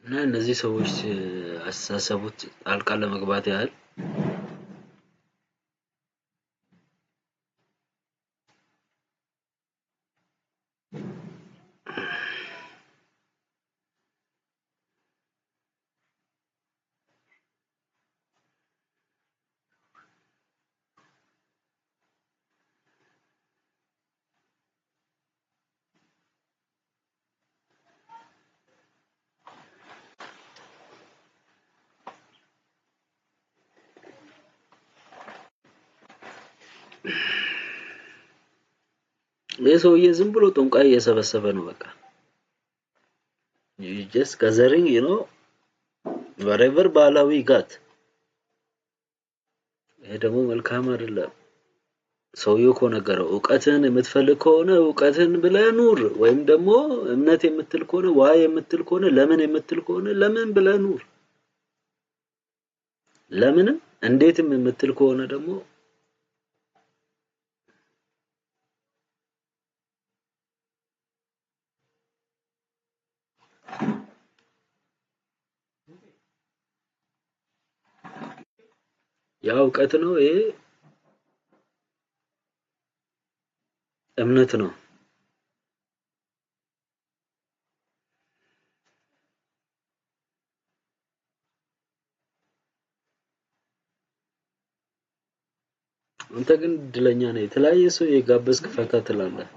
እና እነዚህ ሰዎች አስተሳሰቡት ጣልቃ ለመግባት ያህል የሰውዬ ዝም ብሎ ጦንቃይ እየሰበሰበ ነው በቃ you just gathering whatever ባህላዊ ጋት ይሄ ደግሞ መልካም አይደለም ሰውዬው እኮ ነገረው ዕውቀትን የምትፈልግ ከሆነ ዕውቀትን ብለህ ኑር ወይም ደግሞ እምነት የምትል ከሆነ ዋይ የምትል ከሆነ ለምን የምትል ከሆነ ለምን ብለህ ኑር ለምንም እንዴትም የምትል ከሆነ ደግሞ ያ ዕውቀት ነው ይሄ እምነት ነው አንተ ግን እድለኛ ነህ የተለያየ ሰው የጋበዝክ ፈታ ትላለህ